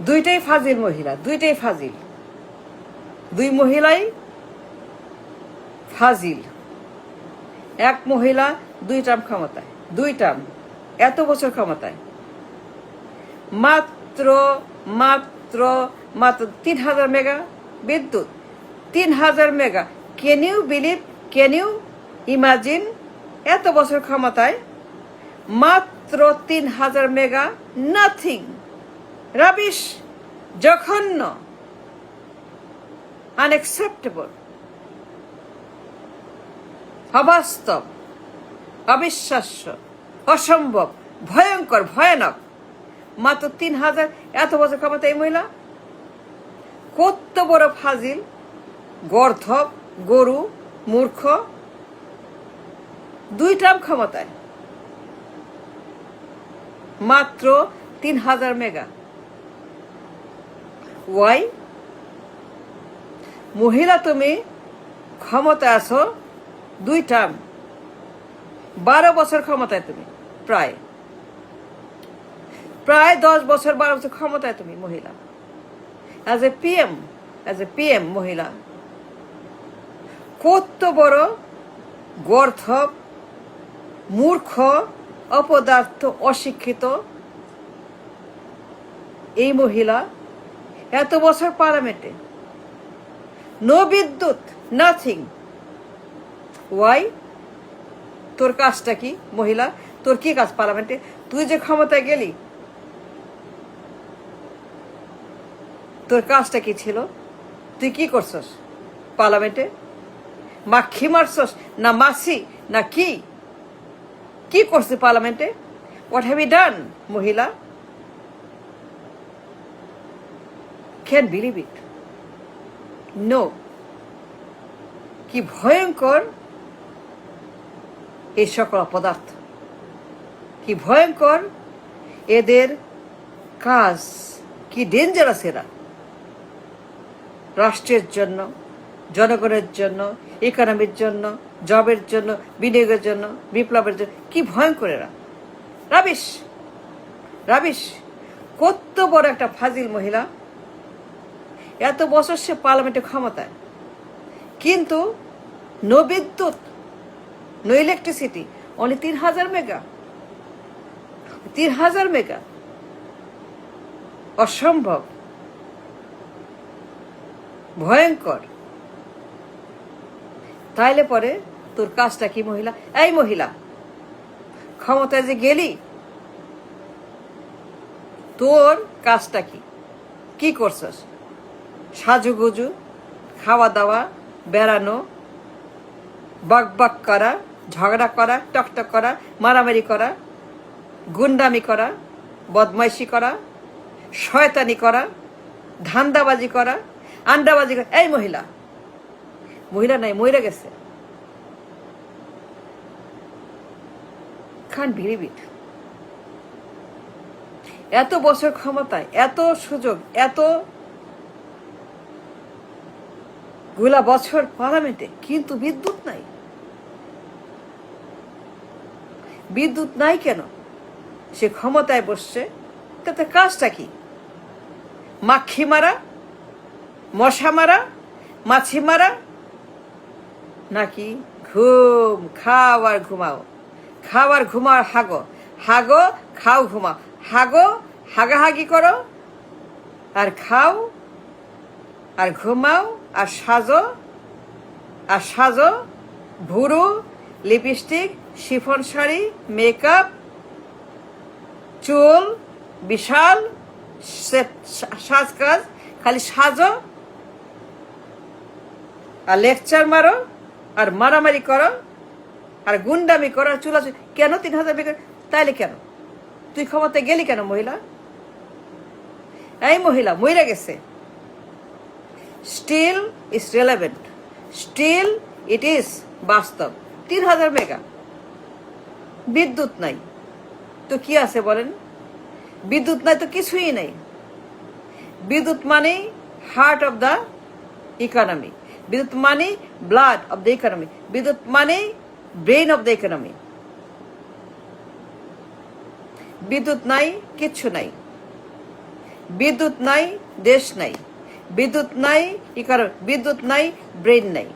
দুইটাই ফাজিল মহিলা, দুইটাই ফাজিল, দুই মহিলাই ফাজিল। এক মহিলা 2 টার্ম ক্ষমতায়, 2 টার্ম, এত বছর ক্ষমতায়, মাত্র মাত্র মাত্র 3000 মেগা বিদ্যুৎ, 3000 mega. Can you believe, can you imagine? এত বছর ক্ষমতায় মাত্র 3000 মেগা, নাথিং, রাবিশ, জঘন্য, আনএক্সেপ্টেবল, অবাস্তব, অবিশ্বাস্য, অসম্ভব, ভয়ঙ্কর, ভয়ানক। মাত্র 3000, এত বছর ক্ষমতা এই মহিলা। কত বড় ফাজিল, গর্ধব, গরু, মূর্খ। 2 টার্ম ক্ষমতায়, মাত্র 3000 মেগা। ওয়াই? মহিলা তুমি ক্ষমতায় আছো 2 টার্ম, 12 বছর ক্ষমতায় তুমি, প্রায় 10 বছর, 12 বছর ক্ষমতায় তুমি মহিলা, অ্যাজ এ পিএম মহিলা। কত বড় গর্ধব, মূর্খ, অপদার্থ, অশিক্ষিত এই মহিলা। এত বছর পার্লামেন্টে, নো বিদ্যুৎ, নাথিং। ওয়াই? তোর কাজটা কি মহিলা? তোর কি কাজ পার্লামেন্টে? তুই যে ক্ষমতায় গেলি, তোর কাজটা কি ছিল? তুই কি করছস পার্লামেন্টে? মাখি মারছস না মাসি না কি? কি করছিস পার্লামেন্টে? হোয়াট হ্যাভ ইউ ডান মহিলা? Can believe it? নো। কি ভয়ঙ্কর এই সকল অপদার্থ, কি ভয়ঙ্কর এদের কাজ, কি ডেঞ্জারাস এরা রাষ্ট্রের জন্য, জনগণের জন্য, ইকোনমির জন্য, জবের জন্য, বিনিয়োগের জন্য, বিপ্লবের জন্য। কি ভয়ঙ্কর এরা, রাবিশ, রাবিশ। কত বড় একটা ফাজিল মহিলা। এত বছর সে পার্লামেন্টে ক্ষমতায়, কিন্তু নো বিদ্যুৎ, no electricity, only 3000 mega, 3000 mega. অসম্ভব, ভয়ঙ্কর। তাইলে পরে তোর কাজটা কি মহিলা? এই মহিলা, ক্ষমতায় যে গেলি, তোর কাজটা কি? কি করছস? সাজুগুজু, খাওয়া দাওয়া, বেড়ানো, বকবক করা, ঝগড়া করা, টকটক করা, মারামারি করা, গুন্ডামি করা, বদমাইশি করা, শয়তানি করা, ধান্দাবাজি করা, আন্ডাবাজি করা। এই মহিলা, মহিলা নাই, মহিলা গেছে। Can't believe it. এত বছর ক্ষমতায়, এত সুযোগ, এত গুলা বছর পার্লামেন্টে, কিন্তু বিদ্যুৎ নাই। বিদ্যুৎ নাই কেন? সে ক্ষমতায় বসছে, তাতে কাজটা কি? মাখি মারা, মশা মারা, মাছি মারা, নাকি ঘুম? খাও আর ঘুমাও, খাও আর ঘুমাও, আর হাগো, হাগো, খাও, ঘুমাও, হাগো, হাগাহাগি করো, আর খাও, আর ঘুমাও, আর সাজো, আর সাজো। ভুরু, লিপস্টিক, শিফন শাড়ি, মেকআপ, চুল, বিশাল সাজকাজ, খালি সাজো আর লেকচার মারো আর মারামারি করো আর গুন্ডামি করো, চুলা। কেন 3000 মেগা? তাইলে কেন তুই ক্ষমতায় গেলি কেন মহিলা? এই মহিলা মহিলা গেছে। Still is relevant, still it is বাস্তব। 3000 মেগা বিদ্যুৎ নাই তো কি আছে বলেন? বিদ্যুৎ নাই তো কিছুই নাই। বিদ্যুৎ মানে হার্ট অফ দ্য ইকোনমি, বিদ্যুৎ মানে ব্লাড অফ দ্য ইকোনমি, বিদ্যুৎ মানে ব্রেন অফ দ্য ইকোনমি। বিদ্যুৎ নাই, কিচ্ছু নাই। বিদ্যুৎ নাই, দেশ নাই। বিদ্যুৎ নাই, বিদ্যুৎ নাই, ব্রেন নাই।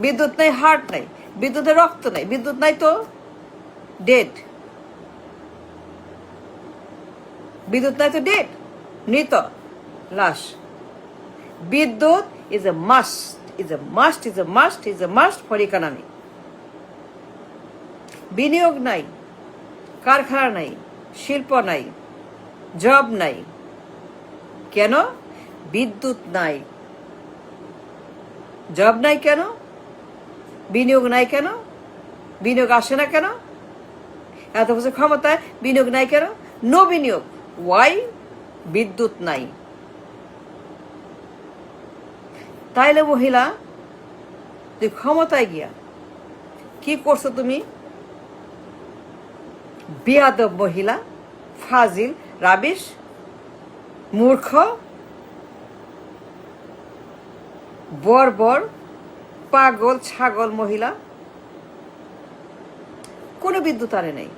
বিদ্যুৎ নাই, হার্ট নাই। বিদ্যুতের রক্ত নাই। বিদ্যুৎ নাই তো ডেড। বিদ্যুৎ নাই তো ডেড, মৃত, লাশ। বিদ্যুৎ is a must, is a must, is a must, is a must for economy. বিনিয়োগ নাই, কারখানা নাই, শিল্প নাই, জব নাই। কেন? বিদ্যুৎ নাই। জব নাই কেন? বিনিয়োগ নাই কেন? বিনিয়োগ আসে না কেন? এত বছর ক্ষমতায় বিনিয়োগ নাই কেন? নো বিনিয়োগ। ওয়াই? বিদ্যুৎ নাই। তাইলে মহিলা, তুই ক্ষমতায় গিয়া কি করছো তুমি? বেয়াদব মহিলা, ফাজিল, রাবিশ, মূর্খ, বর্বর, পাগল, ছাগল মহিলা। কোনো বিদ্যুৎ আনে নাই,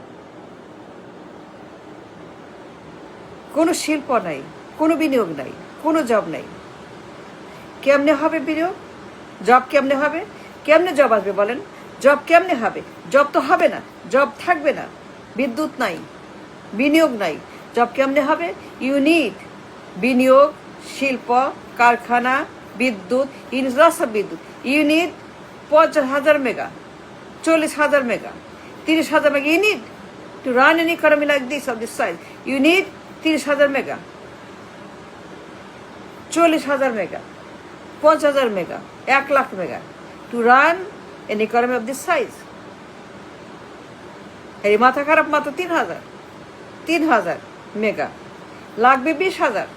কোনো শিল্প নাই, কোনো বিনিয়োগ নাই, কোনো জব নাই। কেমনে হবে বিনিয়োগ? জব কেমনে হবে? কেমনে জব আসবে বলেন? জব কেমনে হবে? জব তো হবে না, জব থাকবে না। বিদ্যুৎ নাই, বিনিয়োগ নাই, জব কেমনে হবে? ইউনিট বিনিয়োগ, শিল্প, কারখানা, বিদ্যুৎ, ইনফ্রাস্ট্রাকচার। বিদ্যুৎ unit 50,000 mega, 40,000 mega, 30,000 mega. Unit to run N economy like this of this size. Unit 30,000 mega, 40,000 mega, 50,000 mega, 1,00,000 mega to run N economy of this size. এই মাথা খারাপ, মাত্র 3,000 মেগা লাগবে 20,000।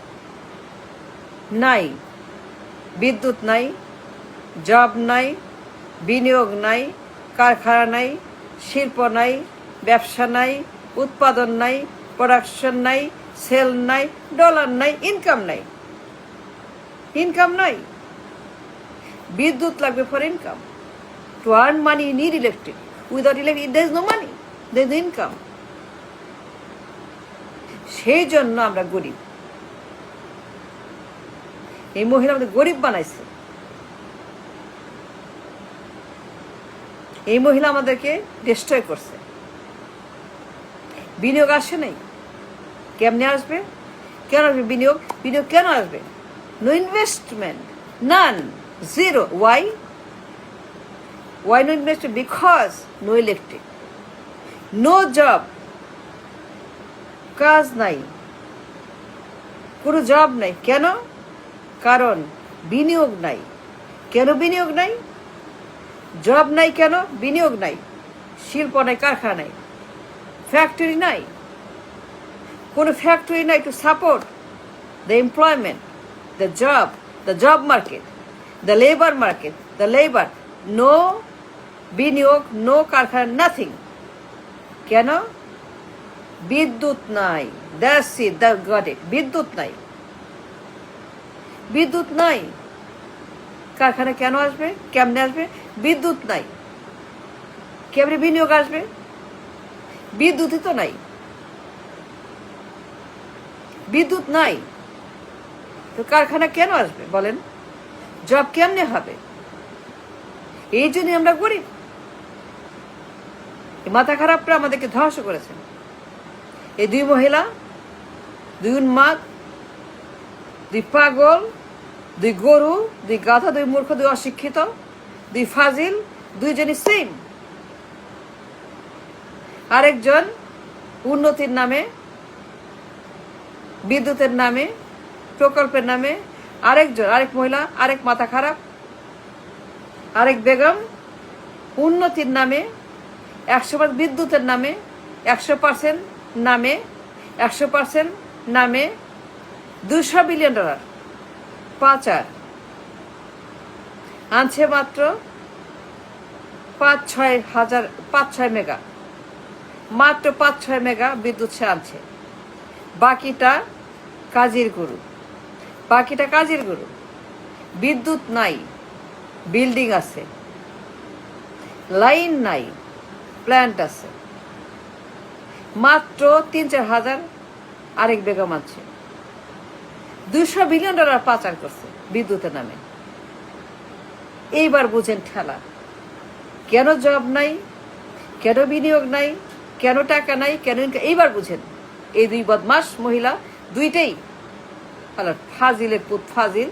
নাই, বিদ্যুৎ নাই, জব নাই, বিনিয়োগ নাই, কারখানা নাই, শিল্প নাই, ব্যবসা নাই, উৎপাদন নাই, প্রোডাকশন নাই, সেল নাই, ডলার নাই, ইনকাম নাই। ইনকাম নাই। বিদ্যুৎ লাগবে for income. To earn money you need electric. Without electric there is no money, there is no income. সেই জন্য আমরা গরিব। এই মহিলা আমাদের গরিব বানাইছে। এই মহিলা আমাদেরকে ডিস্ট্রয় করছে। বিনিয়োগ আসে নাই, কেমনে আসবে? কেন আসবে বিনিয়োগ? বিনিয়োগ কেন আসবে? No investment, none, zero. Why? Why no investment? Because no electric, no job, কাজ নাই, কোনো জব নাই। কেন? কারণ বিনিয়োগ নাই। কেন বিনিয়োগ নাই? জব নাই কেন? বিনিয়োগ নাই, শিল্প নাই, কারখানা নাই, ফ্যাক্টরি নাই, কোনো ফ্যাক্টরি নাই to support the employment, the job market, the labour market, the labour. No বিনিয়োগ, নো কারখানা, নাথিং। কেন? বিদ্যুৎ নাই। That's it, that got it. বিদ্যুৎ নাই, বিদ্যুৎ নাই। কারখানা কেন আসবে? কেমনে আসবে? বিদ্যুৎ নাই। কেমনে বিনিয়োগ আসবে? বিদ্যুৎই তো নাই। বিদ্যুৎ নাই তো কারখানা কেন আসবে বলেন? জব কেমনে হবে? এই জন্যই আমরা গরিব। মাথা খারাপরা আমাদেরকে ধ্বংস করেছেন। এই দুই মহিলা, দুই উন্মাদ, দুই পাগল, দুই গরু, দুই গাধা, দুই মূর্খ, দুই অশিক্ষিত, দুই ফাজিল, দুইজনই সেম। আরেকজন উন্নতির নামে, বিদ্যুতের নামে, প্রকল্পের নামে, আরেক মহিলা, আরেক মাথা খারাপ, আরেক বেগম উন্নতির নামে, 100% বিদ্যুতের নামে, 100% নামে, 100% নামে $200 বিলিয়ন পাচার আনছে। মাত্র 5-6 মেগা, মাত্র 5-6 মেগা বিদ্যুৎ সে আনছে। বাকিটা কাজের গরু, বাকিটা কাজের গরু। বিদ্যুৎ নাই, বিল্ডিং আছে, লাইন নাই, প্ল্যান্ট আছে। মাত্র 3-4 হাজার আরেক বেগম আছে। $200 বিলিয়ন পাচার করছে বিদ্যুতের নামে। এইবার বুঝেন ঠেলা, কেন জব নাই, কেন বিনিয়োগ নাই, কেন টাকা নাই, কেন এইবার বুঝেন। এই দুই বদমাস মহিলা দুইটাই ফাজিলের পুত ফাজিল,